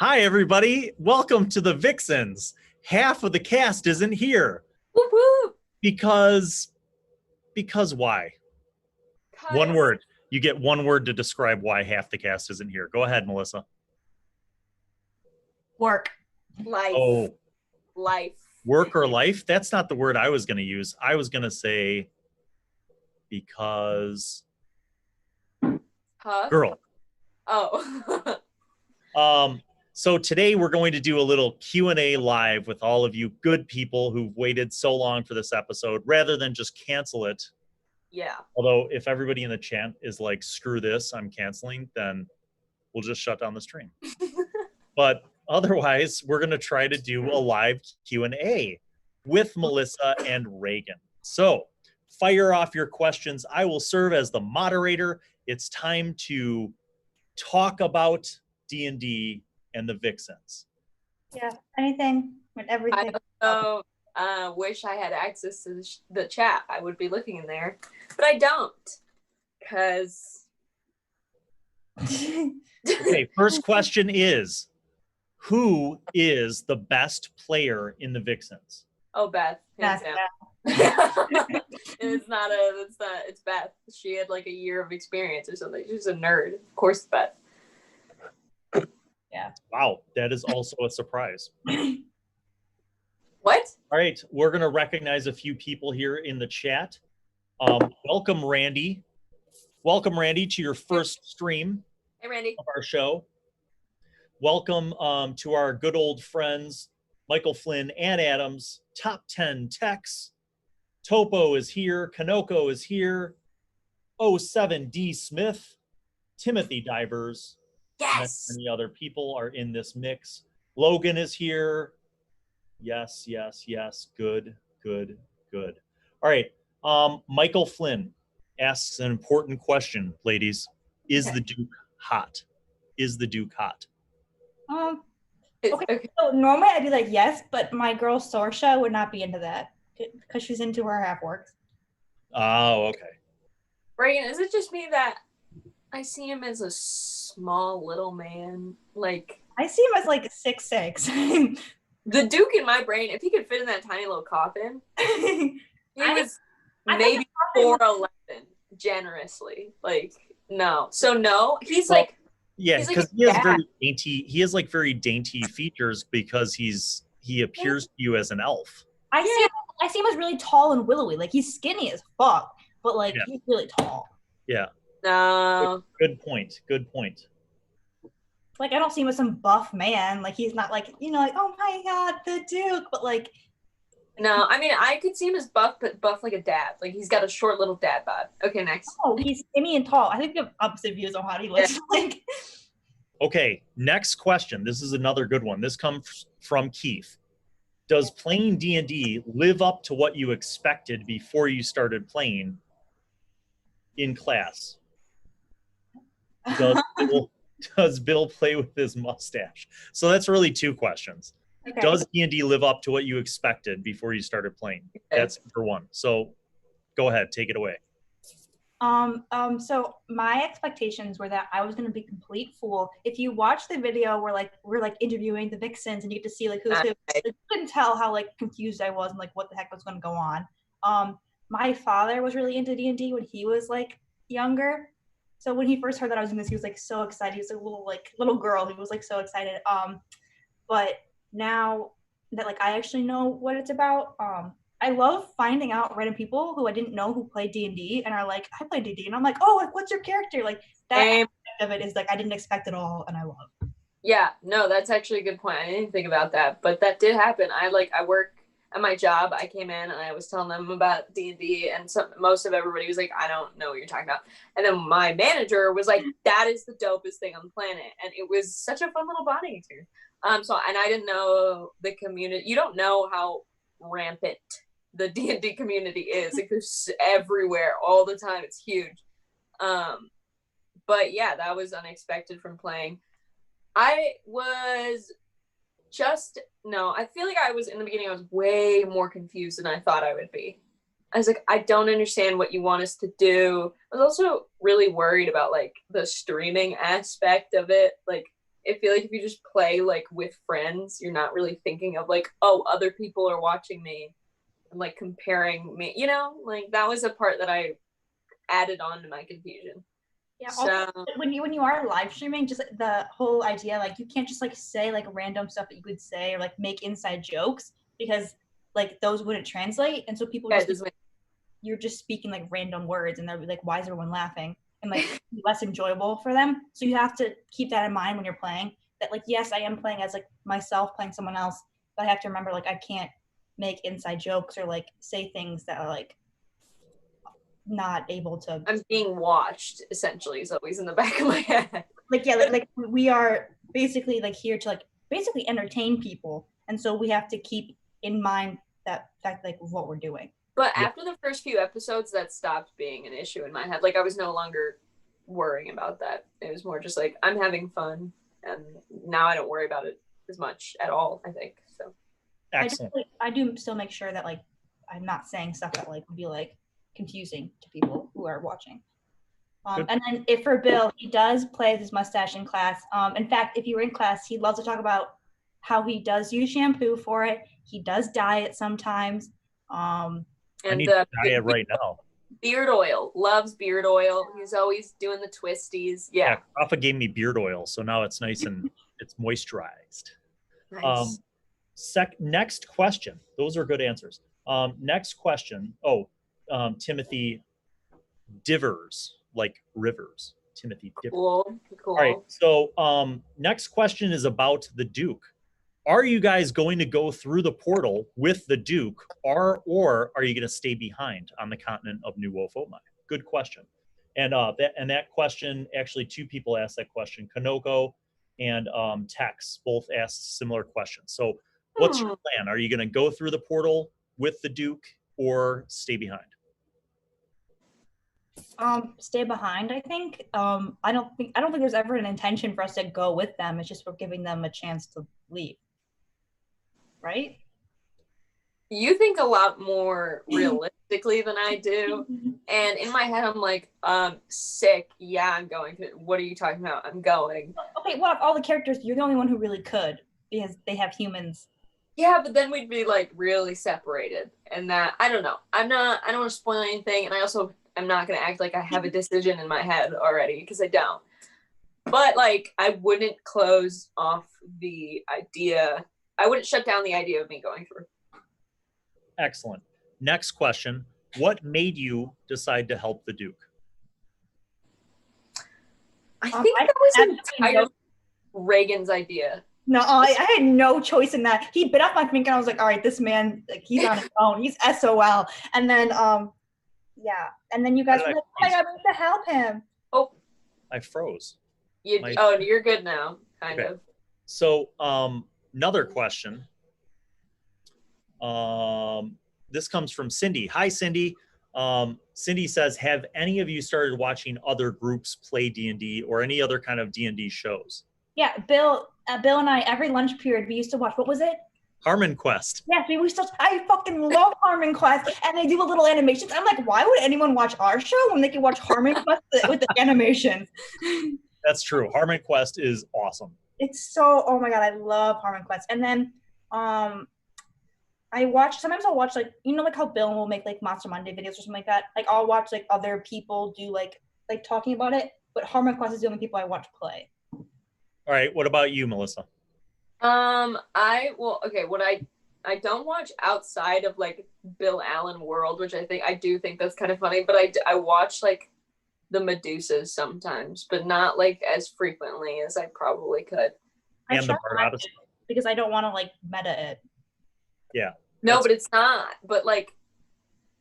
Hi, everybody. Welcome to the Vixens. Half of the cast isn't here. Whoop, whoop. Because why? One word. You get one word to describe why half the cast isn't here. Go ahead, Melissa. Work. Life. Oh. Life. Work or life? That's not the word I was going to use. I was going to say because... Huh? Girl. Oh. So today we're going to do a little Q&A live with all of you good people who've waited so long for this episode, rather than just cancel it. Yeah. Although if everybody in the chat is like, screw this, I'm canceling, then we'll just shut down the stream. But otherwise, we're going to try to do a live Q&A with Melissa and Reagan. So fire off your questions. I will serve as the moderator. It's time to talk about D&D and the Vixens. Yeah, anything and everything. I also wish I had access to the chat. I would be looking in there, but I don't, because... Okay, first question is, who is the best player in the Vixens? Oh, Beth. Beth. It's Beth. She had like a year of experience or something. She's a nerd. Of course, it's Beth. Yeah. Wow, that is also a surprise. What? All right, we're going to recognize a few people here in the chat. Welcome, Randy. Welcome, Randy, to your first stream Hey, Randy. of our show. Welcome to our good old friends, Michael Flynn and Adams, Top 10 Techs. Topo is here. Kanoko is here. 07D Smith. Timothy Divers. Yes. Many other people are in this mix. Logan is here. Yes, yes, yes. Good, good, good. All right. Michael Flynn asks an important question, ladies. Is the Duke hot? Is the Duke hot? Okay. So normally I'd be like, yes, but my girl Sorsha would not be into that because she's into her half-orcs. Oh, okay. Reagan, is it just me that I see him as a small little man? Like, I see him as like 6'6". The Duke in my brain, if he could fit in that tiny little coffin, he was maybe 4'11", generously. Like, no. So no, he's like... Yeah, because he has very dainty. He has like very dainty features because he appears to you as an elf. I see him as really tall and willowy. Like he's skinny as fuck, but like he's really tall. Yeah. No. Good point. Good point. Like I don't see him as some buff man. Like he's not like, you know, like, oh my god, the Duke. But like, no, I mean I could see him as buff, but buff like a dad. Like he's got a short little dad bod. Okay, next. Oh, he's skinny and tall. I think we have opposite views on how he looks like. Okay, next question. This is another good one. This comes from Keith. Does playing D&D live up to what you expected before you started playing in class? Does Bill play with his mustache? So that's really two questions. Okay. Does D&D live up to what you expected before you started playing? Okay. That's for one. So go ahead, take it away. So my expectations were that I was going to be a complete fool. If you watch the video where we're interviewing the Vixens and you get to see who's who, you couldn't tell how confused I was and what the heck was going to go on. My father was really into D&D when he was younger. So when he first heard that I was in this, he was so excited. He was a little girl. He was so excited. But now that I actually know what it's about, I love finding out random people who I didn't know who play D&D and are like, I play D&D, and I'm like, oh, what's your character? That aspect of it is I didn't expect it all, and I love. Yeah, no, that's actually a good point. I didn't think about that, but that did happen. I work at my job. I came in and I was telling them about D&D, and most of everybody was like, I don't know what you're talking about. And then my manager was like, that is the dopest thing on the planet, and it was such a fun little bonding experience. And I didn't know the community. You don't know how rampant the D&D community is. It's everywhere all the time. It's huge. But yeah, that was unexpected from playing. I feel like I was in the beginning, I was way more confused than I thought I would be. I was like, I don't understand what you want us to do. I was also really worried about the streaming aspect of it. I feel like if you just play like with friends, you're not really thinking of like, oh, other people are watching me and like comparing me, you know, like that was a part that I added on to my confusion. Yeah. So Also, when you are live streaming, just like, the whole idea, like you can't just like say like random stuff that you would say or like make inside jokes because like those wouldn't translate, and so people you're just speaking like random words, and they'll be like, "Why is everyone laughing?" And like less enjoyable for them. So you have to keep that in mind when you're playing. That like, yes, I am playing as like myself playing someone else, but I have to remember like I can't make inside jokes or like say things that are like not able to. I'm being watched, essentially, is always in the back of my head. Like, yeah, like we are basically like here to like basically entertain people, and so we have to keep in mind that fact like what we're doing. But after the first few episodes, that stopped being an issue in my head. Like I was no longer worrying about that. It was more just like I'm having fun, and now I don't worry about it as much at all, I think. So Excellent. I do still make sure that like I'm not saying stuff that like would be like confusing to people who are watching. And then if for Bill, he does play with his mustache in class. In fact, if you were in class, he loves to talk about how he does use shampoo for it. He does dye it sometimes. I need to dye it right now. Beard oil. Loves beard oil. He's always doing the twisties. Yeah. Rafa gave me beard oil, so now it's nice and it's moisturized. Nice. Next question. Those are good answers. Next question. Timothy Divers, like rivers. Timothy Divers. Cool. All right. So next question is about the Duke. Are you guys going to go through the portal with the Duke, or are you going to stay behind on the continent of New Wofomai? Good question. And that question, actually, two people asked that question. Kanoko and Tex both asked similar questions. So what's your plan? Are you going to go through the portal with the Duke or stay behind? Stay behind, I think. I don't think there's ever an intention for us to go with them. It's just we're giving them a chance to leave. Right? You think a lot more realistically than I do. And in my head, I'm like, sick. Yeah, I'm going to. What are you talking about? I'm going. Okay, well, all the characters, you're the only one who really could because they have humans. Yeah, but then we'd be like really separated. And that, I don't know. I don't want to spoil anything. And I also am not going to act like I have a decision in my head already because I don't. But like, I wouldn't close off the idea. I wouldn't shut down the idea of me going through. Excellent. Next question. What made you decide to help the Duke? I think that was entirely Reagan's idea. No, I had no choice in that. He bit off my finger and I was like, all right, this man, like, he's on his own. He's SOL. And then, yeah. And then you guys were like, oh my God, we need to help him. Oh. I froze. You're good now, kind of. So, another question. This comes from Cindy. Hi, Cindy. Cindy says, have any of you started watching other groups play D&D or any other kind of D&D shows? Yeah, Bill and I, every lunch period, we used to watch, what was it? Harmon Quest. Yeah, I fucking love Harmon Quest, and they do a little animations. I'm like, why would anyone watch our show when they can watch Harmon Quest with the animations? That's true. Harmon Quest is awesome. It's so, oh my God, I love Harmon Quest. And then sometimes I'll watch like, you know, like how Bill will make like Monster Monday videos or something like that. Like I'll watch like other people do like talking about it, but Harmon Quest is the only people I watch play. All right, what about you, Melissa? What I don't watch outside of like Bill Allen World, which I do think that's kind of funny, but I watch like the Medusas sometimes, but not like as frequently as I probably could. And the Bard because I don't want to like meta it. Yeah. No, but it's not. But like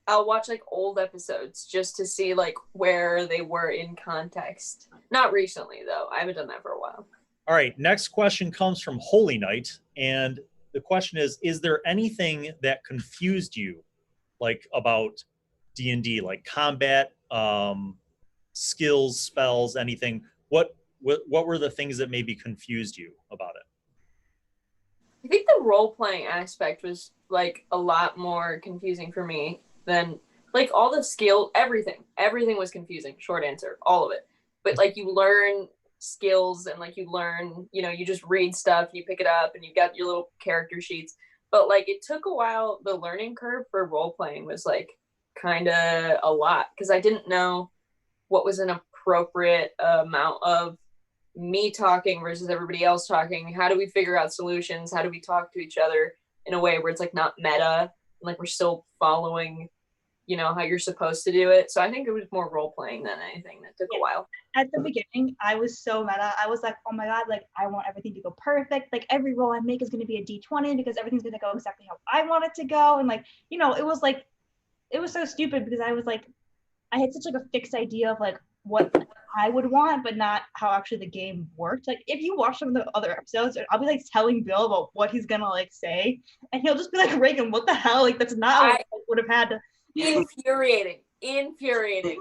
I'll watch like old episodes just to see like where they were in context. Not recently though. I haven't done that for a while. All right, next question comes from Holy Knight, and the question is there anything that confused you, like about D&D, like combat, skills, spells, anything? What were the things that maybe confused you about it? I think the role-playing aspect was like a lot more confusing for me than like all the skill, everything was confusing. Short answer, all of it. But like you learn skills and like you learn, you know, you just read stuff, you pick it up, and you got your little character sheets. But like it took a while. The learning curve for role playing was like kind of a lot because I didn't know what was an appropriate amount of me talking versus everybody else talking. How do we figure out solutions? How do we talk to each other in a way where it's like not meta and like we're still following, you know, how you're supposed to do it. So I think it was more role playing than anything. That took a while. At the beginning, I was so meta. I was like, oh my God, like I want everything to go perfect. Like every roll I make is going to be a D20 because everything's going to go exactly how I want it to go. And like, you know, it was so stupid because I was like, I had such like a fixed idea of like what I would want, but not how actually the game worked. Like if you watch some of the other episodes, I'll be like telling Bill about what he's gonna like say, and he'll just be like, Reagan, what the hell? Like that's not what I would have had to. Infuriating.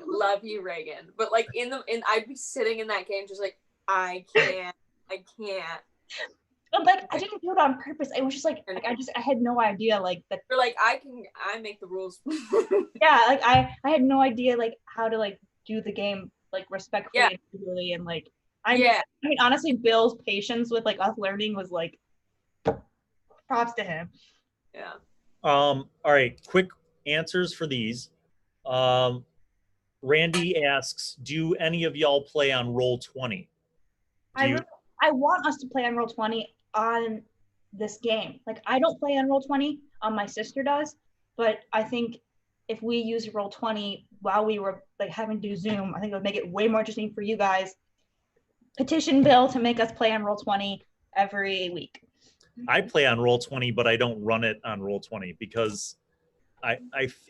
Love you, Reagan. But like I'd be sitting in that game just like I can't. But like I didn't do it on purpose. It was just like I had no idea like that. You're like I make the rules. Yeah, like I had no idea like how to like do the game like respectfully and really, and like I mean honestly, Bill's patience with like us learning was like props to him. Yeah. All right, quick answers for these. Randy asks, do any of y'all play on Roll20? I want us to play on Roll20 on this game. Like I don't play on Roll20, my sister does, but I think if we use Roll20 while we were like having to do Zoom, I think it would make it way more interesting for you guys. Petition Bill to make us play on Roll20 every week. I play on Roll20, but I don't run it on Roll20 because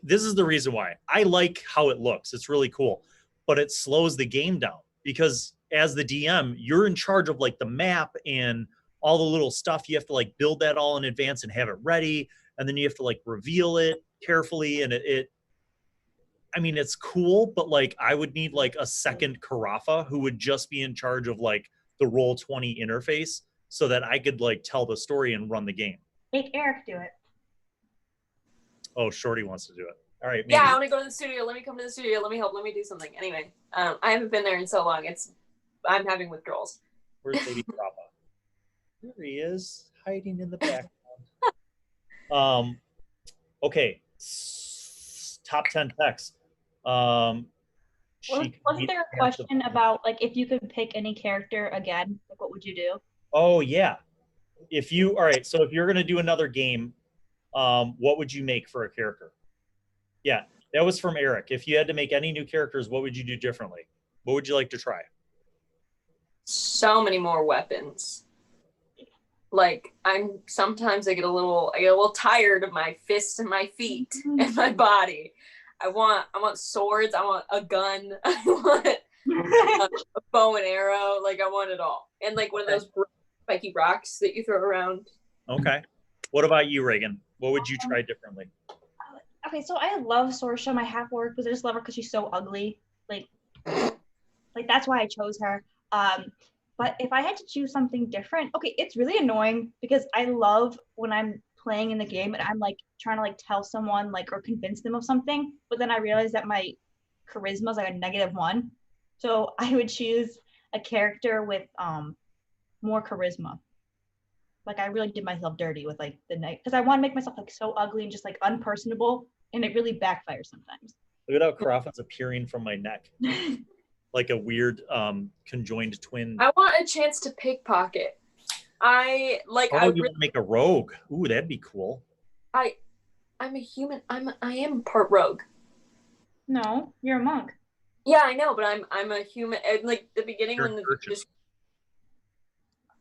this is the reason why. I like how it looks. It's really cool, but it slows the game down because as the DM, you're in charge of like the map and all the little stuff. You have to like build that all in advance and have it ready. And then you have to like reveal it carefully. And I mean, it's cool, but like I would need like a second Carafa who would just be in charge of like the Roll20 interface so that I could like tell the story and run the game. Make Erik do it. Oh, Shorty wants to do it. All right. Maybe. Yeah, I want to go to the studio. Let me come to the studio. Let me help. Let me do something. Anyway, I haven't been there in so long. I'm having withdrawals. Where's Lady Carafa? There he is, hiding in the background. Okay. Top 10 text. Wasn't there a question about like if you could pick any character again, like what would you do? Oh yeah. All right, so if you're gonna do another game, what would you make for a character? Yeah, that was from Erik. If you had to make any new characters, what would you do differently? What would you like to try? So many more weapons. Like sometimes I get a little tired of my fists and my feet and my body. I want swords. I want a gun. I want a bow and arrow. Like I want it all. And like one of those spiky rocks that you throw around. Okay. What about you, Reagan? What would you try differently? Okay, so I love Sorsha, my half orc, because I just love her because she's so ugly. Like that's why I chose her. But if I had to choose something different, okay, it's really annoying because I love when I'm playing in the game and I'm like trying to like tell someone like or convince them of something, but then I realize that my charisma is like a -1. So I would choose a character with more charisma. Like I really did myself dirty with like the night because I want to make myself like so ugly and just like unpersonable, and it really backfires sometimes. Look at how Carafa's appearing from my neck. Like a weird conjoined twin. I want a chance to pickpocket. You want to make a rogue? Ooh, that'd be cool. I'm a human. I am part rogue. No, you're a monk. Yeah, I know, but I'm a human. Like the beginning You're when the just.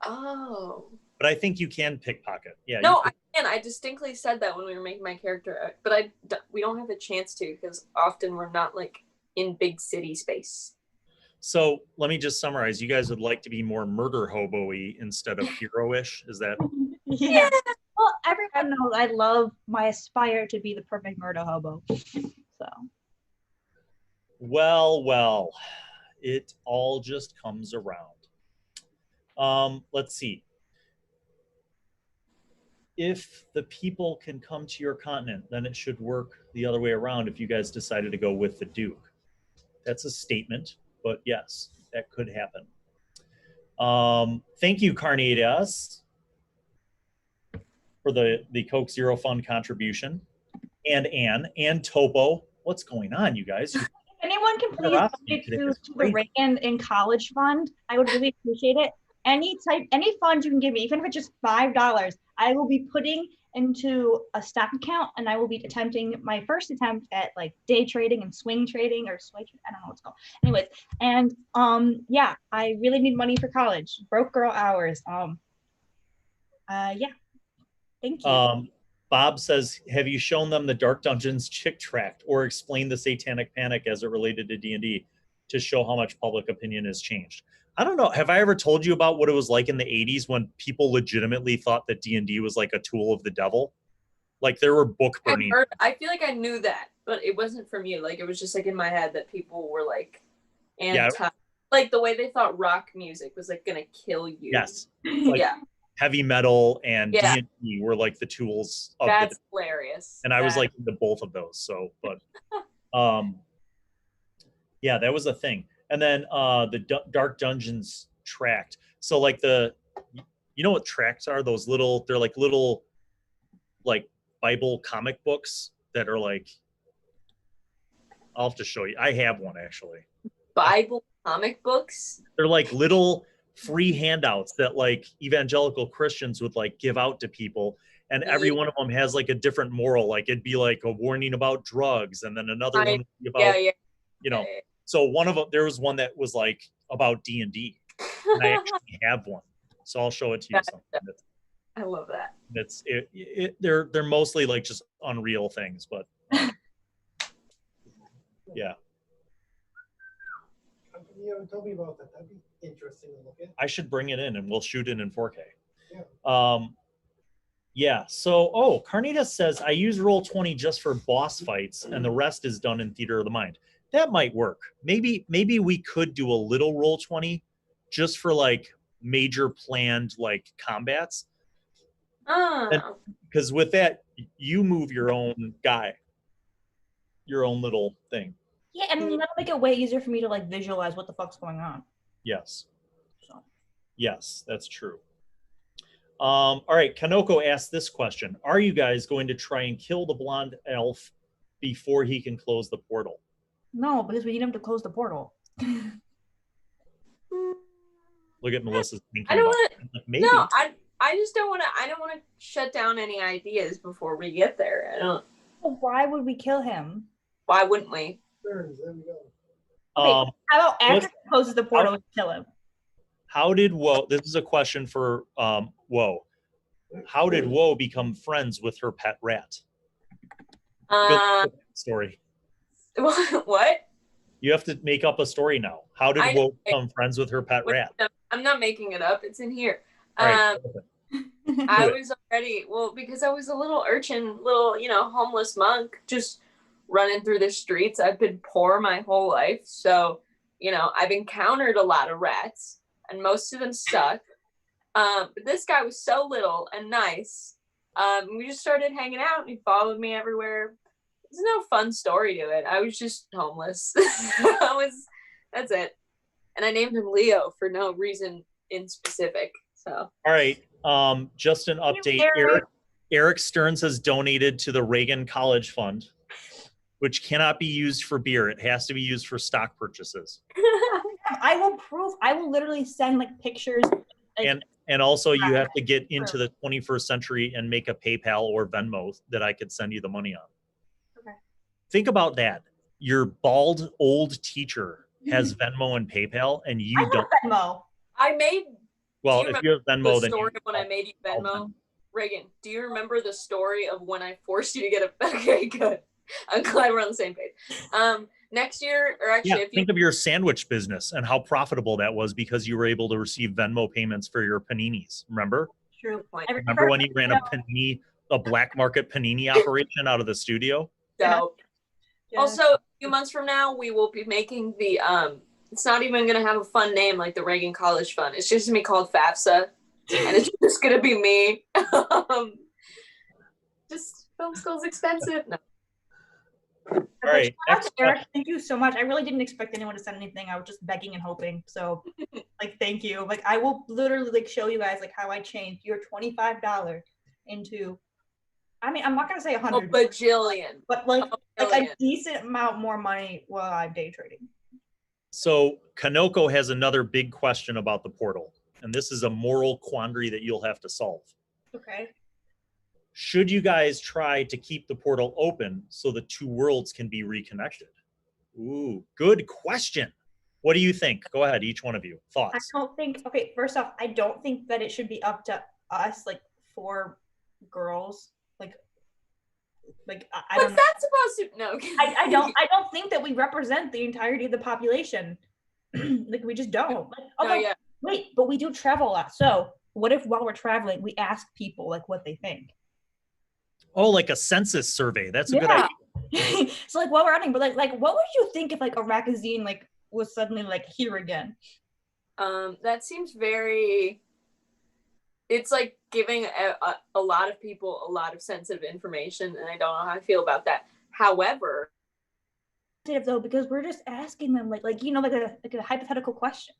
Oh. But I think you can pickpocket. Yeah. No, I can. I distinctly said that when we were making my character, but we don't have a chance to because often we're not like in big city space. So let me just summarize. You guys would like to be more murder hobo-y instead of hero-ish. Is that? Yeah. Well, everyone knows I love my aspire to be the perfect murder hobo. So. Well, it all just comes around. Let's see. If the people can come to your continent, then it should work the other way around if you guys decided to go with the Duke. That's a statement, but yes, that could happen. Thank you, Carnitas, for the Coke Zero Fund contribution. And Anne and Topo. What's going on, you guys? If anyone can please donate to the Reagan in College Fund, I would really appreciate it. Any fund you can give me, even if it's just $5, I will be putting into a stock account, and I will be attempting my first attempt at like day trading and swing trading or sway trading. I don't know what it's called. Anyways, and yeah, I really need money for college. Broke girl hours. Yeah. Thank you. Bob says, have you shown them the Dark Dungeons chick tract or explained the Satanic Panic as it related to D&D to show how much public opinion has changed? I don't know. Have I ever told you about what it was like in the 80s when people legitimately thought that D&D was like a tool of the devil? Like there were book burning. I feel like I knew that, but it wasn't from you. Like it was just like in my head that people were like anti, like the way they thought rock music was like gonna kill you. Yes. Like, yeah. Heavy metal and D&D were like the tools of That's hilarious. And I was like into both of those. So, but yeah, that was a thing. And then the Dark Dungeons tract. So like you know what tracts are? Those little, they're like little like Bible comic books that are like, I'll have to show you. I have one actually. Bible comic books? They're like little free handouts that like evangelical Christians would like give out to people, and every one of them has like a different moral. Like it'd be like a warning about drugs, and then another one would be about you know. So one of them, there was one that was like about D&D. And I actually have one, so I'll show it to you. I love that. They're mostly like just unreal things, but yeah. You haven't told me about that. That'd be interesting to look at. I should bring it in and we'll shoot it in 4K. Yeah. Yeah. So, Carnitas says, I use Roll20 just for boss fights and the rest is done in Theater of the Mind. That might work. Maybe we could do a little Roll20 just for like major planned like combats. Because with that, you move your own guy, your own little thing. Yeah, and that'll make it way easier for me to like visualize what the fuck's going on. Yes. So. Yes, that's true. All right, Kanoko asked this question. Are you guys going to try and kill the blonde elf before he can close the portal? No, because we need him to close the portal. Look at Melissa's thinking. I don't want to. Like, maybe. No, I just don't want to. I don't want to shut down any ideas before we get there. I don't. Well, why would we kill him? Why wouldn't we? There we go. Okay, how about after he closes the portal, we kill him? How did Woe? This is a question for Woe. How did Woe become friends with her pet rat? Story. What? You have to make up a story now. How did Woe become friends with her pet rat? I'm not making it up. It's in here. Right. I was already, because I was a little urchin, homeless monk, just running through the streets. I've been poor my whole life. So, I've encountered a lot of rats and most of them suck. But this guy was so little and nice. We just started hanging out and he followed me everywhere. There's no fun story to it. I was just homeless. That's it. And I named him Leo for no reason in specific. So. All right. Just an update. Erik Stearns has donated to the Reagan College Fund, which cannot be used for beer. It has to be used for stock purchases. I will prove. I will literally send like pictures. And also you have to get into the 21st century and make a PayPal or Venmo that I could send you the money on. Okay. Think about that. Your bald old teacher has Venmo and PayPal, and you don't. Venmo. I made. Well, if you have Venmo, then story when I made you Venmo. Reagan, do you remember the story of when I forced you to get a? Okay, good. I'm glad we're on the same page. Next year, or actually, think of your sandwich business and how profitable that was because you were able to receive Venmo payments for your paninis. Remember? True point. Remember when you ran a black market panini operation out of the studio? So, also a few months from now, we will be making the it's not even going to have a fun name like the Reagan College Fund. It's just going to be called FAFSA, and it's just going to be me. Just film school's expensive. No. All right. Shout out to Erik. Thank you so much. I really didn't expect anyone to send anything. I was just begging and hoping. So, like, thank you. Like, I will literally like show you guys like how I changed your $25 into. I mean, I'm not gonna say 100. A bajillion. But like a decent amount more money while I'm day trading. So Kanoko has another big question about the portal, and this is a moral quandary that you'll have to solve. Okay. Should you guys try to keep the portal open so the two worlds can be reconnected? Ooh, good question. What do you think? Go ahead, each one of you. Thoughts? I don't think, okay, first off, I don't think that it should be up to us, like, for girls. I don't know. What's that supposed to, no. I don't think that we represent the entirety of the population. Like, we just don't. Like, although, yeah. Wait, but we do travel a lot. So what if while we're traveling, we ask people, like, what they think? Oh, like a census survey. That's a good idea. So, like, while we're running, but like, what would you think if, like, a Rakazine, like, was suddenly, like, here again? That seems very, it's like giving a lot of people a lot of sensitive information, and I don't know how I feel about that. However, though, because we're just asking them like you know, like a hypothetical question.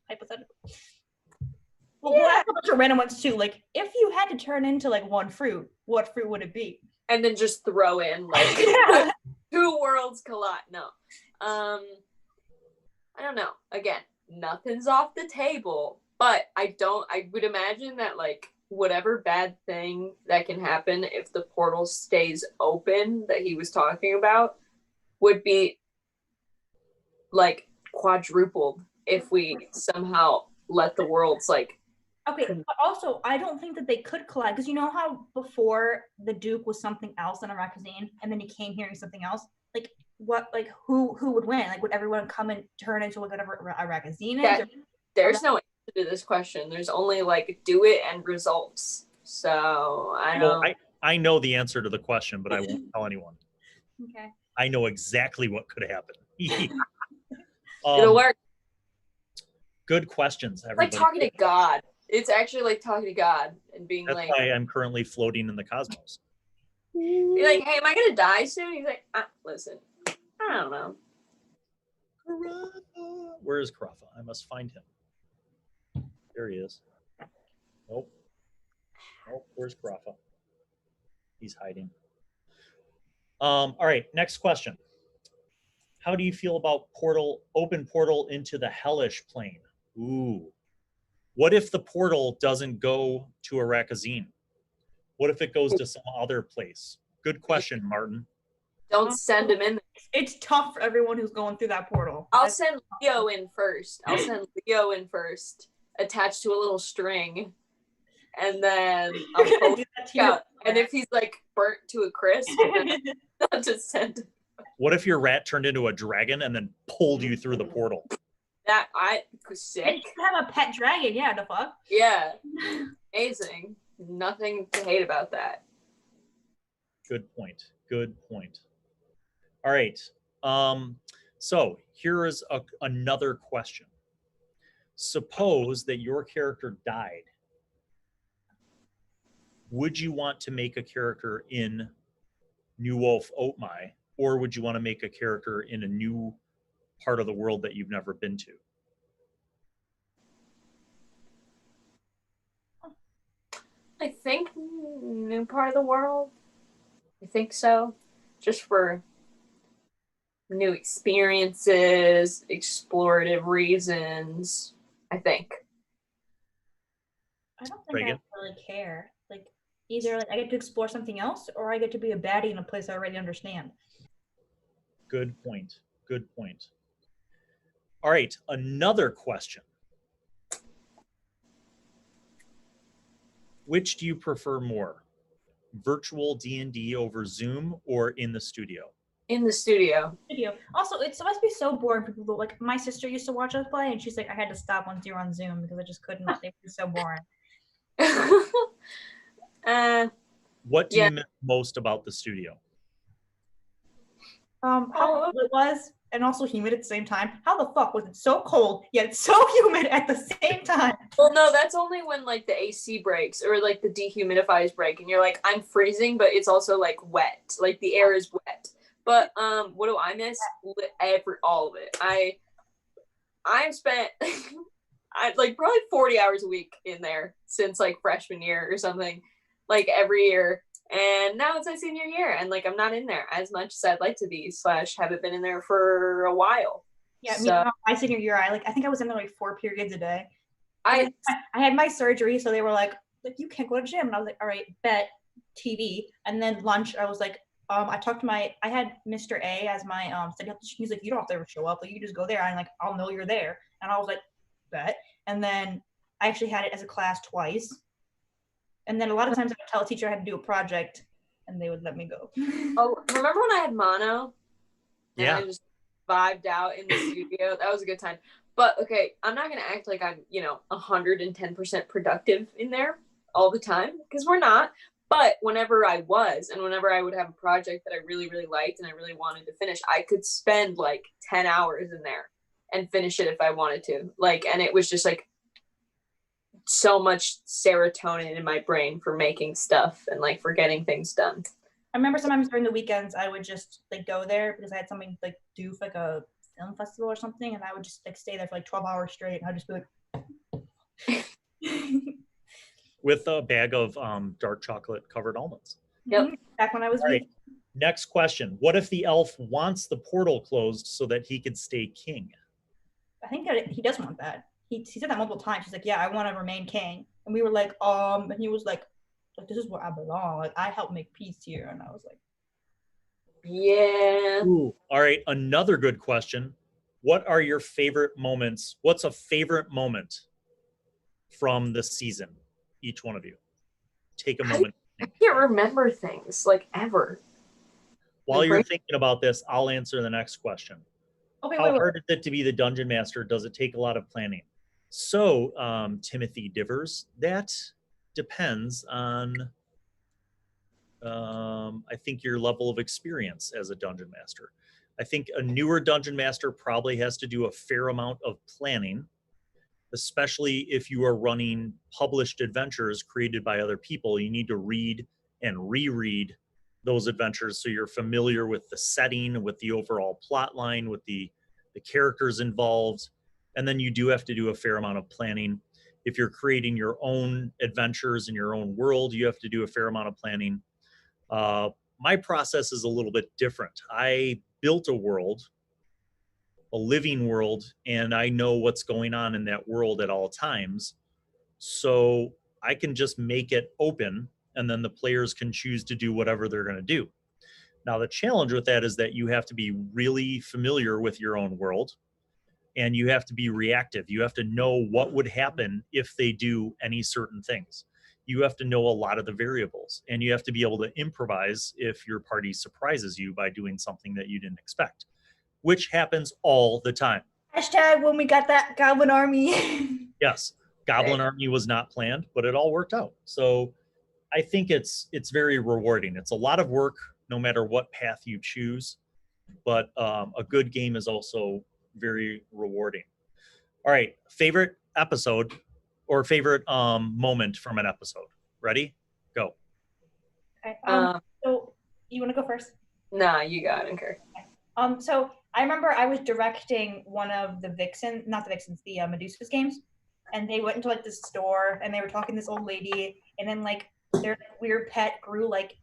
Well, we'll ask a bunch of random ones too. Like, if you had to turn into like one fruit, what fruit would it be? And then just throw in like two worlds collide. No, I don't know. Again, nothing's off the table, but I would imagine that like whatever bad thing that can happen if the portal stays open that he was talking about would be like quadrupled if we somehow let the worlds like. Okay, but also I don't think that they could collide, because you know how before the Duke was something else in a Rakazine and then he came here and something else? Like what, like who would win? Like would everyone come and turn into whatever a Rakazine is? There's no answer to this question. There's only like do it and results. So I don't. Well, I know the answer to the question, but I won't tell anyone. Okay. I know exactly what could happen. It'll work. Good questions, everybody. Like talking to God. It's actually like talking to God and being That's like. why I'm currently floating in the cosmos. You're like, hey, am I gonna die soon? He's like, listen, I don't know. Where is Karafa? I must find him. There he is. Nope. Where's Karafa? He's hiding. All right, next question. How do you feel about open portal into the hellish plane? Ooh. What if the portal doesn't go to a Rakazine? What if it goes to some other place? Good question, Martin. Don't send him in. It's tough for everyone who's going through that portal. I'll send Leo in first. Attached to a little string. And then I'll post out. And if he's like burnt to a crisp, then I'll just send him. What if your rat turned into a dragon and then pulled you through the portal? That I was sick. And you have a pet dragon, yeah, the fuck? Yeah. Amazing. Nothing to hate about that. Good point. All right. So here is another question. Suppose that your character died. Would you want to make a character in New Wolf Oatmai, or would you want to make a character in a new part of the world that you've never been to? I think new part of the world. I think so. Just for new experiences, explorative reasons, I think. I don't think Reagan? I really care. Like, either like I get to explore something else, or I get to be a baddie in a place I already understand. Good point. All right, another question. Which do you prefer more? Virtual D&D over Zoom or in the studio? In the studio. Also, it must be so boring for people. Like, my sister used to watch us play, and she's like, I had to stop once you were on Zoom because I just couldn't. It was so boring. What do you miss most about the studio? How cold it was, and also humid at the same time. How the fuck was it so cold yet so humid at the same time? Well, no, that's only when like the AC breaks or like the dehumidifiers break, and you're like, I'm freezing, but it's also like wet. Like the air is wet. But what do I miss? All of it. I've spent like probably 40 hours a week in there since like freshman year or something, like every year. And now it's my senior year, and like I'm not in there as much as I'd like to be. / haven't been in there for a while. Yeah, so, my senior year, I think I was in there like 4 periods a day. I had my surgery, so they were like you can't go to gym, and I was like, all right, bet TV. And then lunch, I was like, I talked to I had Mr. A as my study help. He's like, you don't have to ever show up, like you just go there. I'm like, I'll know you're there, and I was like, bet. And then I actually had it as a class twice. And then a lot of times I would tell a teacher I had to do a project, and they would let me go. Oh, remember when I had mono? Yeah. And I just vibed out in the studio. That was a good time. But okay, I'm not gonna act like I'm 110% productive in there all the time, because we're not. But whenever I was, and whenever I would have a project that I really, really liked and I really wanted to finish, I could spend like 10 hours in there and finish it if I wanted to. Like, and it was just like so much serotonin in my brain for making stuff and like for getting things done. I remember sometimes during the weekends I would just like go there because I had something like do for like a film festival or something, and I would just like stay there for like 12 hours straight, and I'd just be like with a bag of dark chocolate covered almonds. Yep. Back when I was right. Next question. What if the elf wants the portal closed so that he could stay king? I think that he does want that. He said that multiple times. He's like, yeah, I want to remain king. And we were like, and he was like, this is where I belong. Like, I help make peace here. And I was like, yeah. Ooh. All right. Another good question. What are your favorite moments? What's a favorite moment from the season? Each one of you. Take a moment. I can't remember things like ever. While you're thinking about this, I'll answer the next question. Okay, How hard is it to be the dungeon master? Does it take a lot of planning? So, Timothy Divers, that depends on, I think, your level of experience as a dungeon master. I think a newer dungeon master probably has to do a fair amount of planning, especially if you are running published adventures created by other people. You need to read and reread those adventures so you're familiar with the setting, with the overall plot line, with the characters involved. And then you do have to do a fair amount of planning. If you're creating your own adventures in your own world, you have to do a fair amount of planning. My process is a little bit different. I built a world, a living world, and I know what's going on in that world at all times. So I can just make it open, and then the players can choose to do whatever they're going to do. Now, the challenge with that is that you have to be really familiar with your own world, and you have to be reactive. You have to know what would happen if they do any certain things. You have to know a lot of the variables, and you have to be able to improvise if your party surprises you by doing something that you didn't expect, which happens all the time. Hashtag when we got that goblin army. Yes, goblin army was not planned, but it all worked out. So I think it's very rewarding. It's a lot of work no matter what path you choose, but a good game is also very rewarding. All right, favorite episode or favorite moment from an episode. Ready? Go. Okay, so you want to go first? Nah, you got it, okay. So I remember I was directing one of the Vixens, not the Vixens, the Medusa's games, and they went into like this store and they were talking to this old lady, and then like their weird pet grew like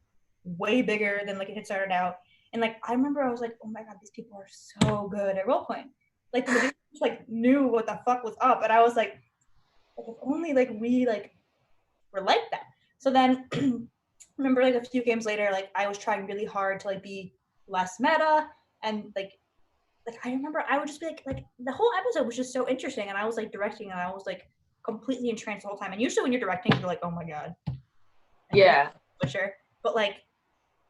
way bigger than like it had started out. And like I remember I was like, oh my god, these people are so good at role playing. Like the Medusa like knew what the fuck was up, and I was like if only like we like were like that. So then remember like a few games later, like I was trying really hard to like be less meta, and like I remember I would just be like the whole episode was just so interesting, and I was like directing and I was like completely entranced the whole time. And usually when you're directing, you're like, oh my god. Yeah. Fletcher. But like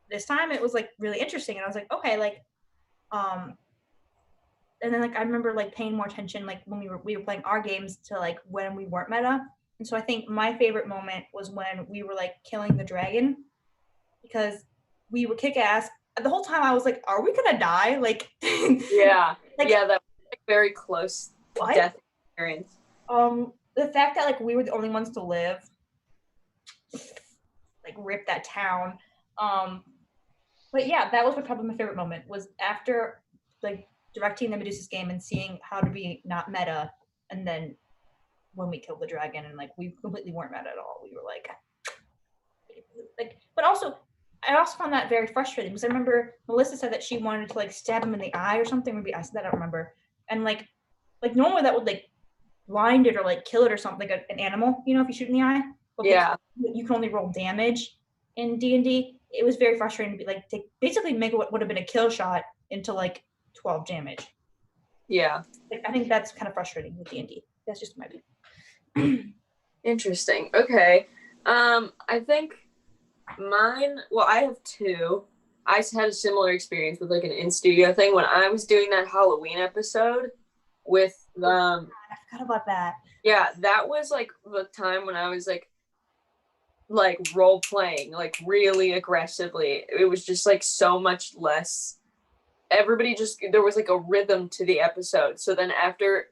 this time it was like really interesting, and I was like, okay, like and then like I remember like paying more attention like when we were playing our games to like when we weren't meta. And so I think my favorite moment was when we were like killing the dragon, because we would kick ass. The whole time I was like, are we gonna die? Like yeah. Like, yeah, that was like very close death experience. The fact that like we were the only ones to live, like rip that town. But yeah, that was probably my favorite moment, was after like directing the Medusa's game and seeing how to be not meta, and then when we killed the dragon and like we completely weren't meta at all. We were like, but also I also found that very frustrating because I remember Melissa said that she wanted to like stab him in the eye or something. Maybe I said that, I don't remember. And like normally that would like blind it or like kill it or something, like an animal, you know, if you shoot in the eye. But Yeah. you can only roll damage in D&D. It was very frustrating to be like to basically make what would have been a kill shot into like 12 damage. Yeah. Like, I think that's kind of frustrating with D&D. That's just my opinion. Interesting. Okay. I think mine, well, I have two. I had a similar experience with like an in-studio thing when I was doing that Halloween episode with I forgot about that. yeah, that was like the time when I was like role playing like really aggressively. It was just like so much less, everybody just, there was like a rhythm to the episode. So then after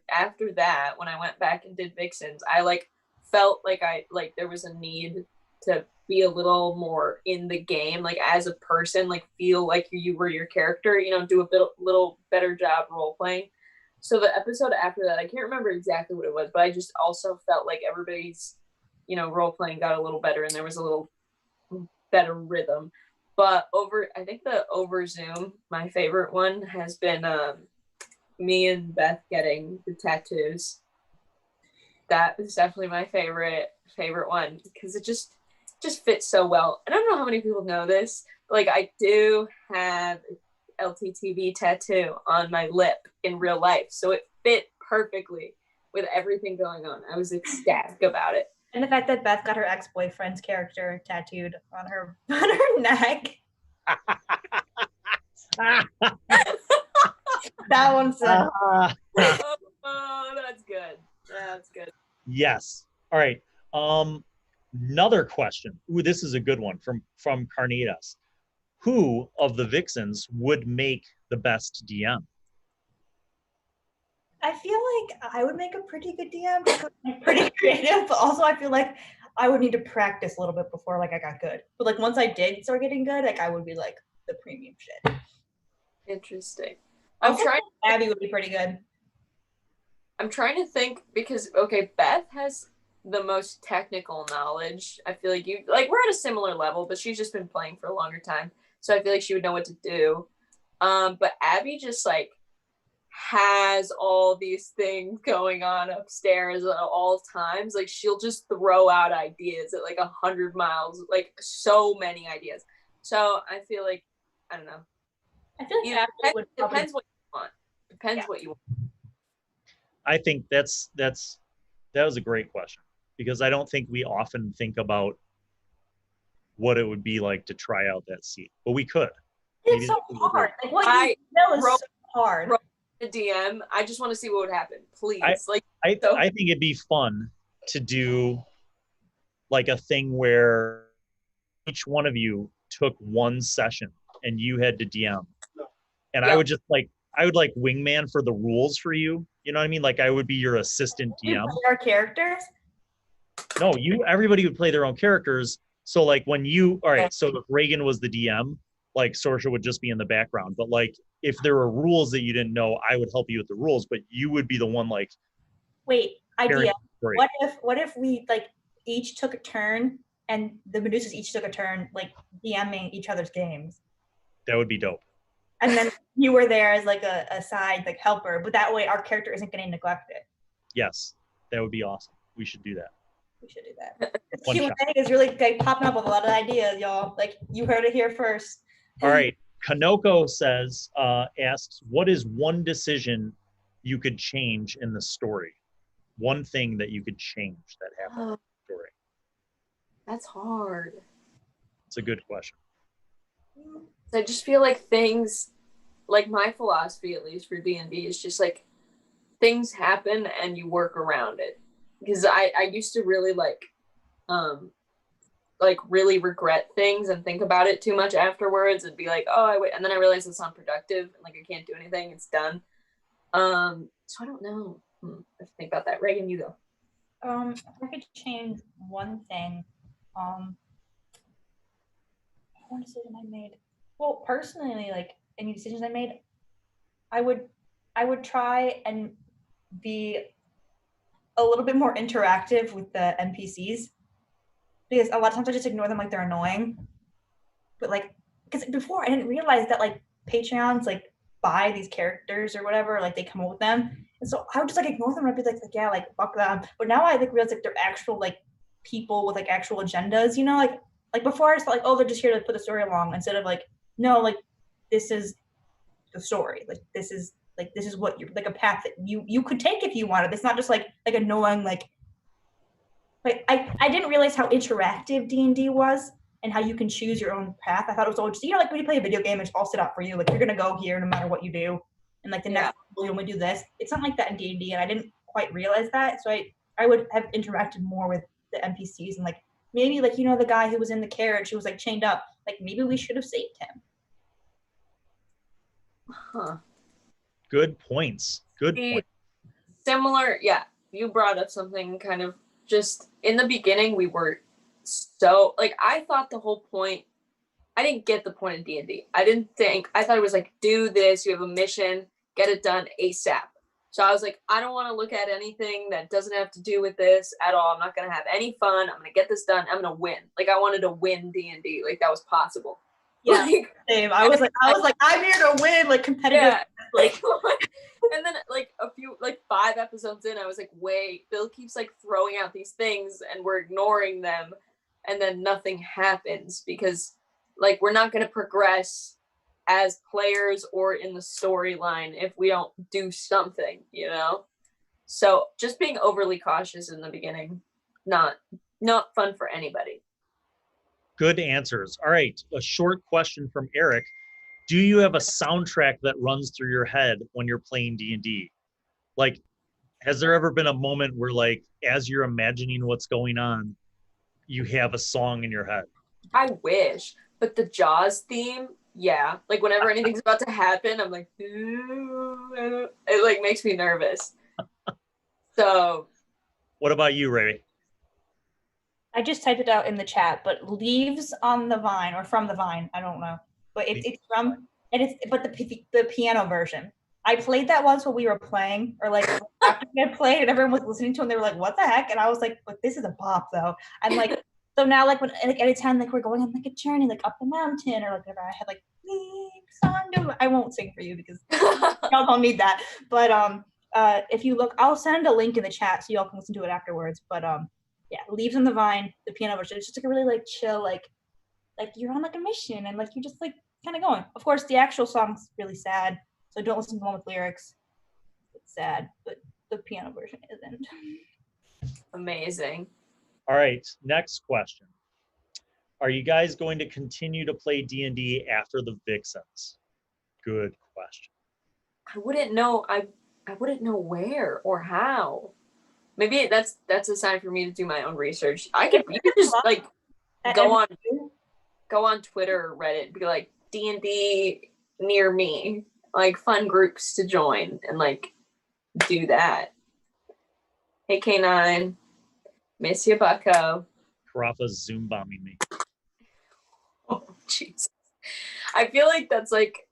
that, when I went back and did Vixens, I like felt like there was a need to be a little more in the game, like as a person, like feel like you were your character, you know, do a little better job role playing. So the episode after that, I can't remember exactly what it was, but I just also felt like everybody's, you know, role playing got a little better and there was a little better rhythm. But I think over Zoom, my favorite one has been me and Beth getting the tattoos. That is definitely my favorite one because it just fits so well. And I don't know how many people know this, but like I do have LTTV tattoo on my lip in real life, so it fit perfectly with everything going on. I was ecstatic about it. And the fact that Beth got her ex-boyfriend's character tattooed on her neck. That one's oh, that's good. That's good. Yes. All right. Another question. Ooh, this is a good one from Carnitas. Who of the Vixens would make the best DM? I feel like I would make a pretty good DM because I'm pretty creative, but also I feel like I would need to practice a little bit before like I got good. But like once I did start getting good, like I would be like the premium shit. Interesting. Abby would be pretty good. I'm trying to think because okay, Beth has the most technical knowledge. I feel like we're at a similar level, but she's just been playing for a longer time, so I feel like she would know what to do. But Abby just like has all these things going on upstairs at all times. Like she'll just throw out ideas at like 100 miles, like so many ideas. So I feel like I don't know. I feel like Abby depends what you want. Depends what you want. I think that was a great question because I don't think we often think about what it would be like to try out that seat, but we could. It's so hard. Like what you know is so hard. The DM, I just want to see what would happen, please. I think it'd be fun to do like a thing where each one of you took one session and you had to DM, and I would just I would wingman for the rules for you. You know what I mean? Like I would be your assistant DM. Our characters? No, everybody would play their own characters. So like when so if Reagan was the DM, like Sorsha would just be in the background. But like if there were rules that you didn't know, I would help you with the rules, but you would be the one like. Wait, idea. What if we like each took a turn and the Medusas each took a turn like DMing each other's games? That would be dope. And then you were there as like a side like helper, but that way our character isn't getting neglected. Yes, that would be awesome. We should do that. We should do that. Q&A is really like popping up with a lot of ideas, y'all. Like you heard it here first. All right. Kanoko asks, what is one decision you could change in the story? One thing that you could change that happened in the story. That's hard. It's a good question. I just feel like things, like my philosophy, at least for D&D, is just like things happen and you work around it. Because I used to really really regret things and think about it too much afterwards and be like, and then I realized it's not productive and like I can't do anything, it's done. So I don't know. I have to think about that. Reagan, you go. If I could change one thing, one decision I made. Well, personally, like any decisions I made, I would try and be a little bit more interactive with the NPCs, because a lot of times I just ignore them like they're annoying. But like, because before I didn't realize that like Patreons like buy these characters or whatever, like they come up with them, and so I would just like ignore them. I'd be like yeah, like fuck them. But now I like realize like they're actual like people with like actual agendas, you know, like before I just thought like, oh, they're just here to put the story along, instead of like, no, like this is the story, like this is what you're like, a path that you could take if you wanted. It's not just like annoying like I didn't realize how interactive D&D was and how you can choose your own path. I thought it was all just, you know, like when you play a video game, it's all set up for you. Like you're gonna go here no matter what you do, and like the next level you only do this. It's not like that in D&D, and I didn't quite realize that. So I would have interacted more with the NPCs, and like maybe like, you know, the guy who was in the carriage who was like chained up. Like maybe we should have saved him. Huh. Good points. Good point. Similar, yeah. You brought up something kind of just in the beginning. We were so like, I thought the whole point. I didn't get the point of D&D. I thought it was like, do this. You have a mission, get it done ASAP. So I was like, I don't want to look at anything that doesn't have to do with this at all. I'm not gonna have any fun. I'm gonna get this done. I'm gonna win. Like I wanted to win D&D. Like that was possible. Yeah, like, same. I was like, I'm here to win, like competitive. Yeah, like, and then like a few, like 5 episodes in, I was like, wait, Bill keeps like throwing out these things and we're ignoring them, and then nothing happens because like we're not going to progress as players or in the storyline if we don't do something, you know? So just being overly cautious in the beginning, not fun for anybody. Good answers. All right, a short question from Erik. Do you have a soundtrack that runs through your head when you're playing D&D? Like, has there ever been a moment where, like, as you're imagining what's going on, you have a song in your head? I wish, but the Jaws theme, yeah. Like, whenever anything's about to happen, I'm like, it, like, makes me nervous. So. What about you, Ray? I just typed it out in the chat, but Leaves on the Vine, or From the Vine, I don't know. But it's from, and it's, but the piano version. I played that once when we were playing, or like after we had played and everyone was listening to it and they were like, what the heck? And I was like, but this is a bop though. And like, so now like when, like anytime like we're going on like a journey, like up the mountain or like whatever, I had like, I won't sing for you because y'all don't need that. But if you look, I'll send a link in the chat so y'all can listen to it afterwards. But yeah, Leaves on the Vine, the piano version. It's just like a really like chill, like you're on like a mission and like you're just like kind of going. Of course, the actual song's really sad, so don't listen to the one with lyrics. It's sad, but the piano version isn't. Amazing. All right, next question. Are you guys going to continue to play D&D after the Vixens? Good question. I wouldn't know. I wouldn't know where or how. Maybe that's a sign for me to do my own research. You could just like go on Twitter or Reddit and be like, D&D near me, like fun groups to join and like do that. Hey K9, miss you, Bucko. Karafa's Zoom bombing me. Oh Jesus. I feel like that's like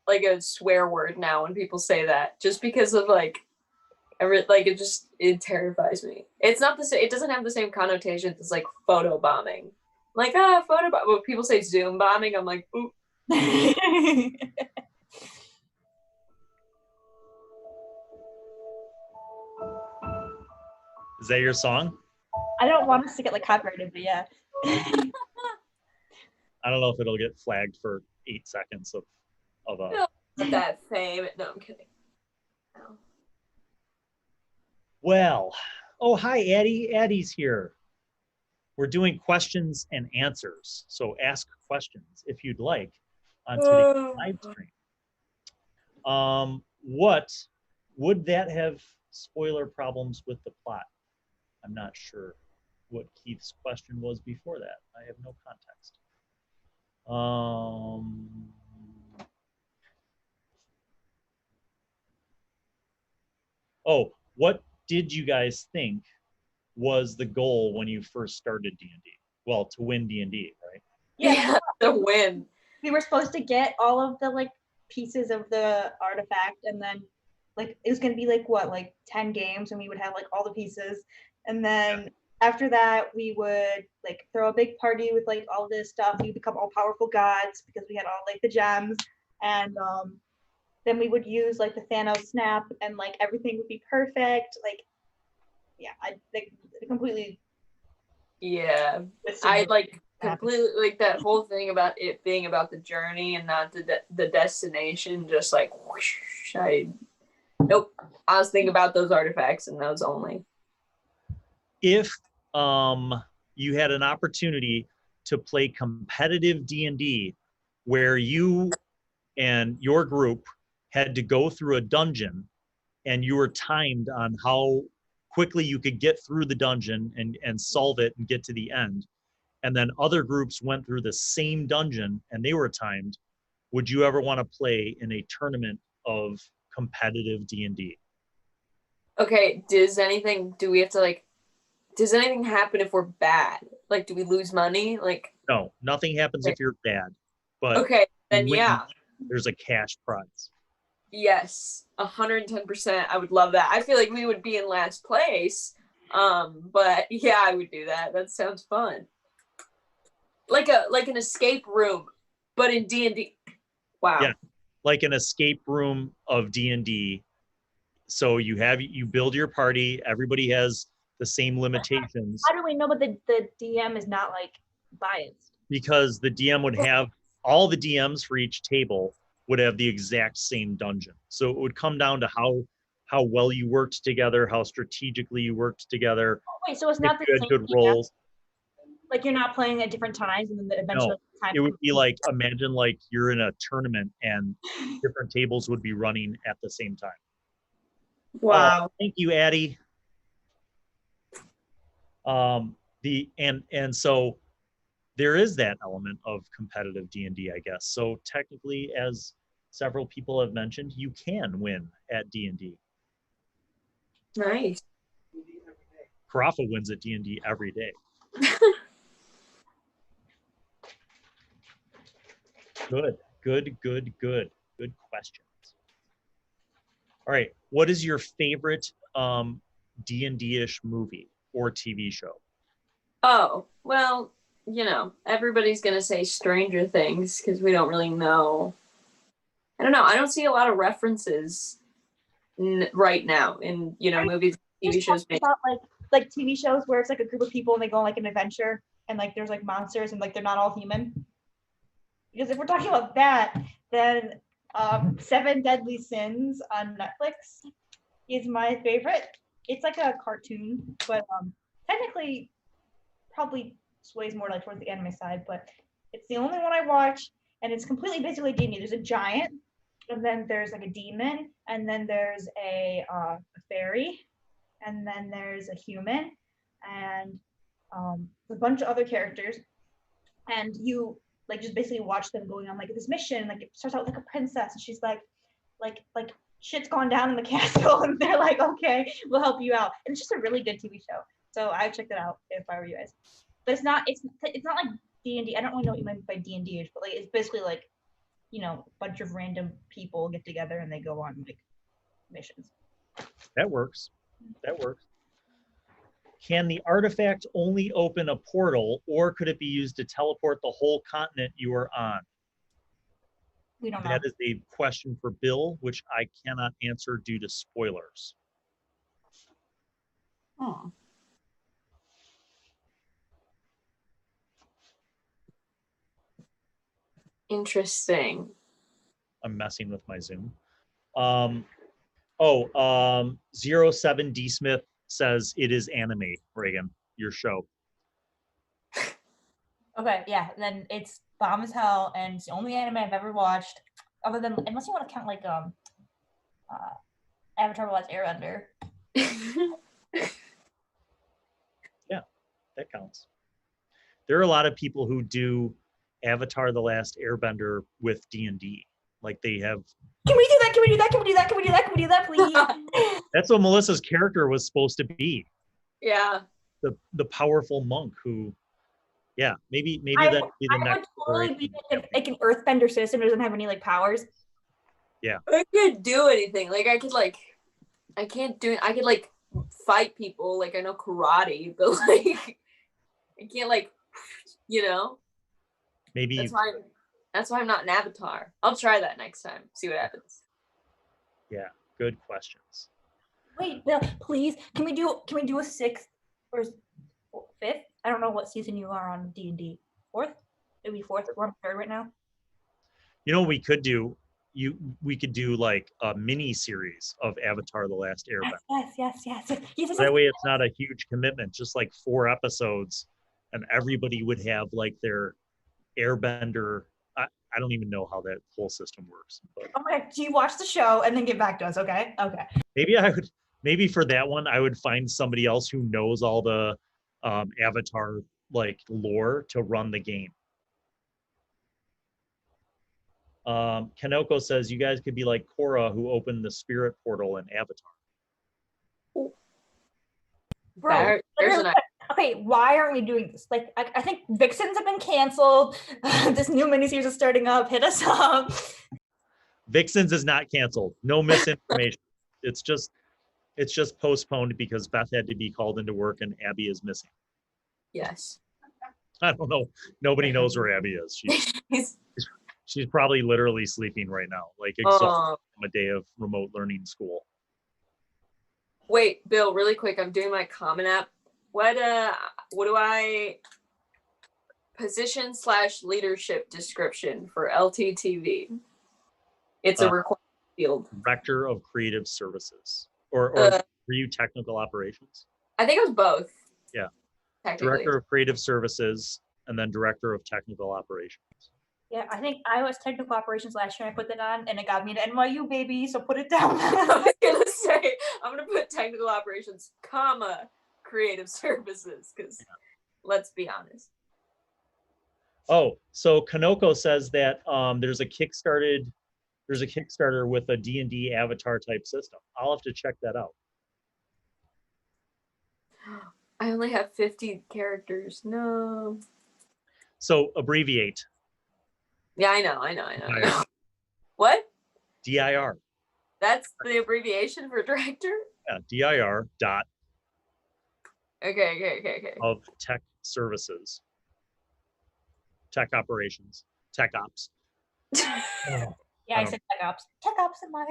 a swear word now when people say that, just because of like it terrifies me. It's not the same. It doesn't have the same connotations as like photo bombing. Like photo bomb. When people say Zoom bombing, I'm like, ooh. Is that your song? I don't want us to get like copyrighted, but yeah. I don't know if it'll get flagged for 8 seconds of a. No, that fame. No, I'm kidding. No. Well, oh hi Addie. Addie's here. We're doing questions and answers, so ask questions if you'd like on today's live stream. What would that have spoiler problems with the plot? I'm not sure what Keith's question was before that. I have no context. Oh, what did you guys think was the goal when you first started D&D? Well, to win D&D, right? Yeah, to win. we were supposed to get all of the like pieces of the artifact, and then like it was gonna be like what, like 10 games, and we would have like all the pieces, and then after that we would like throw a big party with like all this stuff. We become all powerful gods because we had all like the gems, and then we would use like the Thanos snap, and like everything would be perfect. Like, yeah, I like completely. Yeah, I like completely like that whole thing about it being about the journey and not the destination. Just like whoosh, nope. I was thinking about those artifacts and those only. If you had an opportunity to play competitive D&D where you and your group had to go through a dungeon and you were timed on how quickly you could get through the dungeon and solve it and get to the end, and then other groups went through the same dungeon and they were timed, would you ever want to play in a tournament of competitive D&D? Okay, does anything happen if we're bad? Like, do we lose money? Like, no, nothing happens if you're bad, but okay, then yeah, there's a cash prize. Yes, 110%. I would love that. I feel like we would be in last place, but yeah, I would do that. That sounds fun. Like an escape room, but in D&D. Wow. Yeah, like an escape room of D&D. So you build your party. Everybody has the same limitations. How do we know that the DM is not like biased? Because the DM would have all the DMs for each table would have the exact same dungeon. So it would come down to how well you worked together, how strategically you worked together. Oh, wait, so it's not the same good rolls. Like you're not playing at different times, and then eventually no, it would be like, imagine like you're in a tournament and different tables would be running at the same time. Wow. Thank you, Addie. So there is that element of competitive D&D, I guess. So technically, as several people have mentioned, you can win at D&D. Nice. Carafa wins at D&D every day. Good questions. All right, what is your favorite D&D-ish movie or TV show? Oh, well, you know, everybody's going to say Stranger Things because we don't really know. I don't know. I don't see a lot of references right now in, you know, movies, TV shows. About, like TV shows where it's like a group of people and they go on like an adventure and like there's like monsters and like they're not all human. Because if we're talking about that, then 7 Deadly Sins on Netflix is my favorite. It's like a cartoon, but technically probably sways more like towards the anime side, but it's the only one I watch, and it's completely basically D&D. There's a giant, and then there's like a demon, and then there's a fairy, and then there's a human, and a bunch of other characters, and you like just basically watch them going on like this mission. Like it starts out with like a princess, and she's like shit's gone down in the castle, and they're like, okay, we'll help you out. And it's just a really good TV show. So I checked it out if I were you guys. But it's not like D&D. I don't really know what you meant by D&D-ish, but like it's basically like, you know, a bunch of random people get together and they go on like missions. That works. Can the artifact only open a portal, or could it be used to teleport the whole continent you are on? We don't know. That is a question for Bill, which I cannot answer due to spoilers. Oh. Interesting. I'm messing with my Zoom. 07 D Smith says it is anime, Reagan, your show. Okay, yeah, then it's bomb as hell, and it's the only anime I've ever watched, other than, unless you want to count like Avatar: The Last Airbender. Yeah, that counts. There are a lot of people who do Avatar: The Last Airbender with D&D. Like they have. Can we do that? Can we do that? Can we do that? Can we do that? Can we do that, please? That's what Melissa's character was supposed to be. Yeah. The powerful monk who Yeah, maybe I, that'd be the I next. would totally be like an earthbender system that doesn't have any like powers. I can't do anything. Like I could like fight people. Like I know karate, but like I can't like, you know. Maybe That's why I'm not an avatar. I'll try that next time. See what happens. Yeah, good questions. Wait, Bill, please, can we do a 6th or 5th? I don't know what season you are on D&D. 4th? It'd be 4th. We're on 3rd right now. You know what we could do? We could do like a mini series of Avatar: The Last Airbender. Yes. That way it's not a huge commitment, just like 4 episodes, and everybody would have like their airbender. I don't even know how that whole system works. But Okay, so you watch the show and then get back to us, okay? Okay. Maybe for that one I would find somebody else who knows all the Avatar like lore to run the game. Kanoko says you guys could be like Korra, who opened the spirit portal in Avatar. Bro, okay, why aren't we doing this? Like, I think Vixens have been canceled. This new miniseries is starting up. Hit us up. Vixens is not canceled. No misinformation. It's just postponed because Beth had to be called into work and Abby is missing. Yes. I don't know. Nobody knows where Abby is. She's probably literally sleeping right now, like exhausted from a day of remote learning school. Wait, Bill, really quick. I'm doing my Common App. What do I position/leadership description for LTTV? It's a required field. Director of Creative Services, or were you Technical Operations? I think it was both. Yeah. Technically. Director of Creative Services, and then Director of Technical Operations. Yeah, I think I was Technical Operations last year. I put that on, and it got me to NYU, baby. So put it down. I was gonna say I'm gonna put Technical Operations, Creative Services, because let's be honest. Oh, so Kanoko says that there's a Kickstarter with a D&D avatar type system. I'll have to check that out. I only have 50 characters. No. So abbreviate. Yeah, I know. What? DIR. That's the abbreviation for director? Yeah, DIR dot. Okay. Of tech services. Tech operations. Tech ops. Yeah, I said Tech Ops. Tech Ops in my.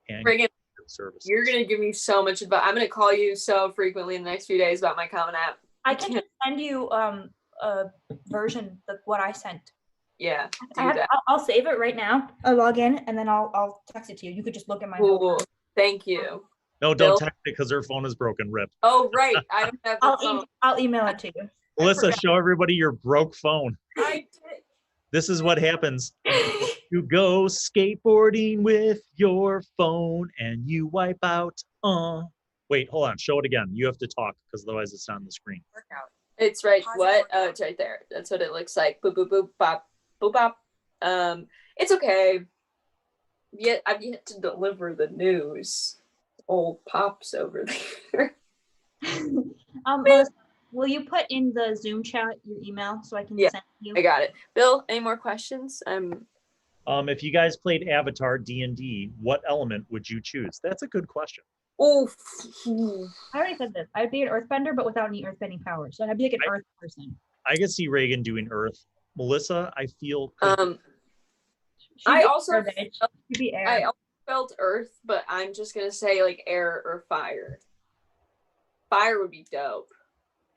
And Reagan, services. You're going to give me so much advice. I'm going to call you so frequently in the next few days about my Common App. I can just send you a version of what I sent. Yeah, I'll save it right now. I'll log in and then I'll text it to you. You could just look at my. Cool. Thank you. No, don't text it because her phone is broken. Rip. Oh, right. I don't have the phone. I'll email it to you. Melissa, show everybody your broke phone. I did. This is what happens. You go skateboarding with your phone and you wipe out. Wait, hold on. Show it again. You have to talk because otherwise it's not on the screen. Workout. It's right. What? Oh, it's right there. That's what it looks like. Boop, boop, boop, bop, boop, bop. It's okay. I've yet to deliver the news. Old Pop's over there. Will you put in the Zoom chat your email so I can send you? I got it. Bill, any more questions? If you guys played Avatar D&D, what element would you choose? That's a good question. Oof. I already said this. I'd be an earthbender, but without any earthbending powers. So I'd be like an earth person. I could see Reagan doing earth. Melissa, I feel. I also felt earth, but I'm just gonna say like air or fire. Fire would be dope.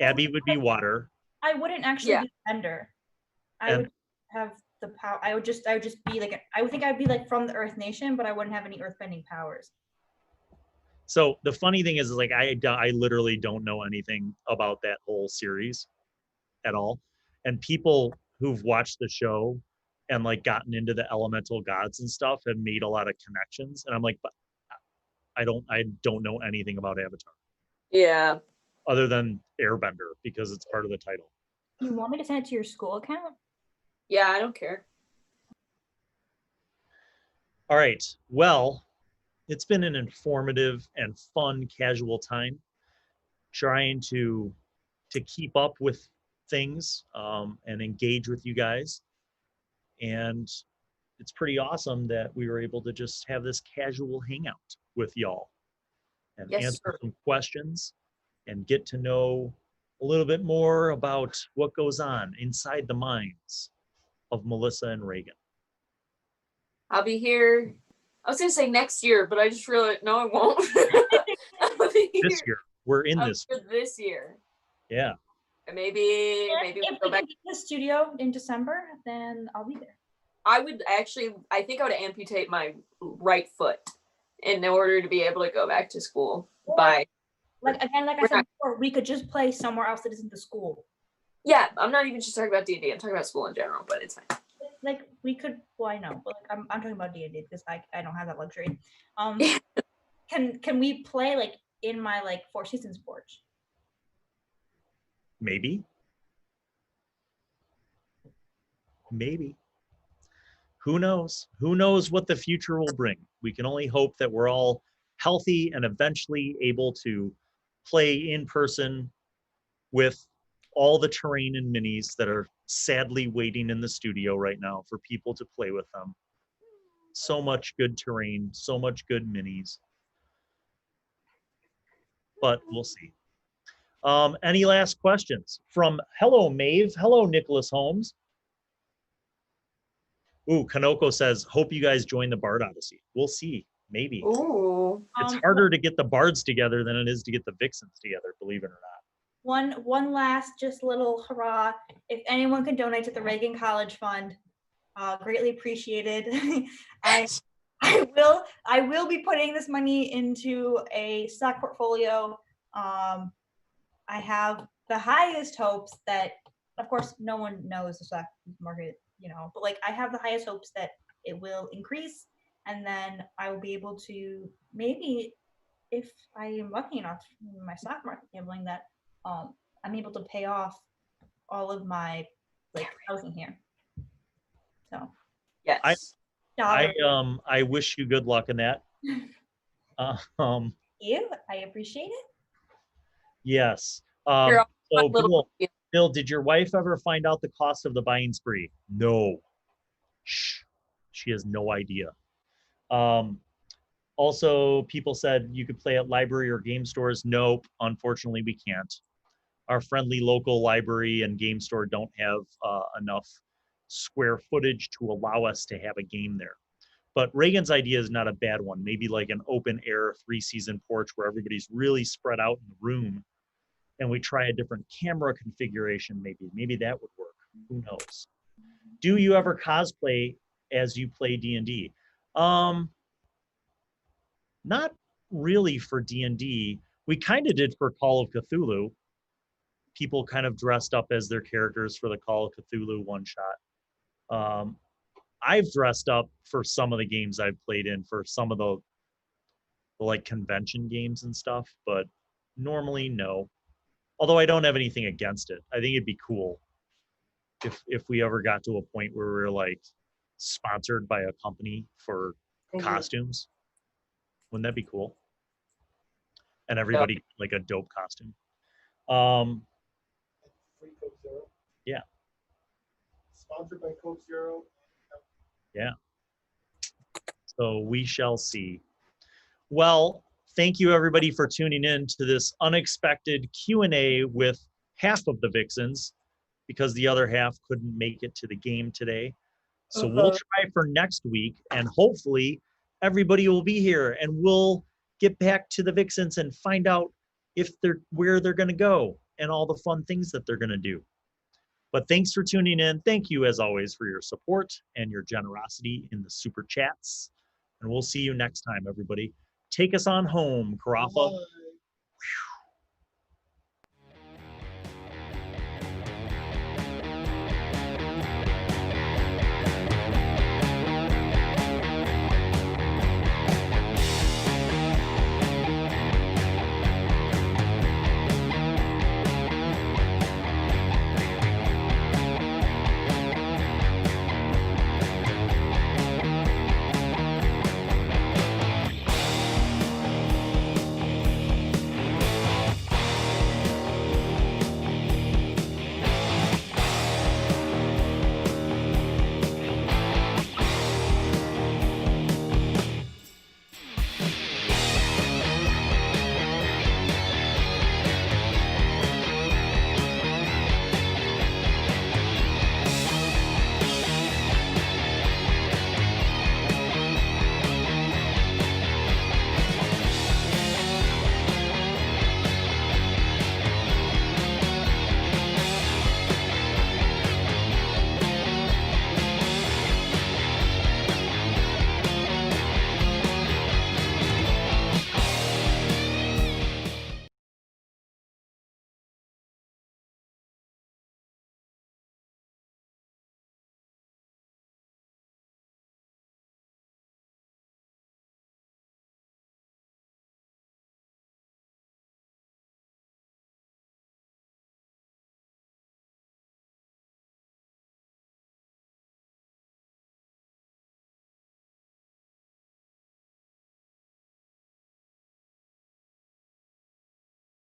Abby would be water. I wouldn't actually be a bender. I would have the power. I would just be like. I would think I'd be like from the Earth Nation, but I wouldn't have any earthbending powers. So the funny thing is like I literally don't know anything about that whole series at all, and people who've watched the show and like gotten into the elemental gods and stuff have made a lot of connections, and I'm like, but I don't know anything about Avatar. Yeah. Other than Airbender, because it's part of the title. You want me to send it to your school account? Yeah, I don't care. All right. Well, it's been an informative and fun casual time trying to to keep up with things and engage with you guys. And it's pretty awesome that we were able to just have this casual hangout with y'all and answer some questions and get to know a little bit more about what goes on inside the minds of Melissa and Reagan. I'll be here. I was going to say next year, but I just realized, no, I won't. This year. We're in this. This year. Yeah. And maybe if we'll we go back can get the studio in December, then I'll be there. I think I would amputate my right foot in order to be able to go back to school. I said before, we could just play somewhere else that isn't the school. Yeah, I'm not even just talking about D&D. I'm talking about school in general, but it's fine. Like we could, well, I know, but like I'm talking about D&D because I don't have that luxury. Can we play like in my like Four Seasons porch? Maybe. Who knows? Who knows what the future will bring? We can only hope that we're all healthy and eventually able to play in person with all the terrain and minis that are sadly waiting in the studio right now for people to play with them. So much good terrain, so much good minis. But we'll see. Any last questions? From Hello Maeve, hello Nicholas Holmes. Ooh, Kanoko says, hope you guys join the Bard Odyssey. We'll see, maybe. Ooh. It's harder to get the Bards together than it is to get the Vixens together, believe it or not. One last just little hurrah. If anyone can donate to the Reagan College Fund, greatly appreciated. I will be putting this money into a stock portfolio. I have the highest hopes that, of course, no one knows the stock market, but like I have the highest hopes that it will increase, and then I will be able to maybe, if I am lucky enough in my stock market gambling, that I'm able to pay off all of my like housing here. So yes, I wish you good luck in that. I appreciate it. Yes. So Bill, did your wife ever find out the cost of the buying spree? No. Shh. She has no idea. Also, people said you could play at library or game stores. Nope, unfortunately, we can't. Our friendly local library and game store don't have enough square footage to allow us to have a game there. But Reagan's idea is not a bad one. Maybe like an open air 3-season porch where everybody's really spread out in the room, and we try a different camera configuration. Maybe that would work. Who knows? Do you ever cosplay as you play D&D? Not really for D&D. We kind of did for Call of Cthulhu. People kind of dressed up as their characters for the Call of Cthulhu one-shot. I've dressed up for some of the games I've played in for some of the like convention games and stuff, but normally no. Although I don't have anything against it. I think it'd be cool if we ever got to a point where we're like sponsored by a company for costumes. Wouldn't that be cool? And everybody like a dope costume. Free Coke Zero. Yeah. Sponsored by Coke Zero. Yeah. So we shall see. Well, thank you everybody for tuning in to this unexpected Q&A with half of the Vixens because the other half couldn't make it to the game today. So we'll try for next week, and hopefully everybody will be here and we'll get back to the Vixens and find out where they're going to go and all the fun things that they're going to do. But thanks for tuning in. Thank you, as always, for your support and your generosity in the super chats. And we'll see you next time, everybody. Take us on home, Carafa.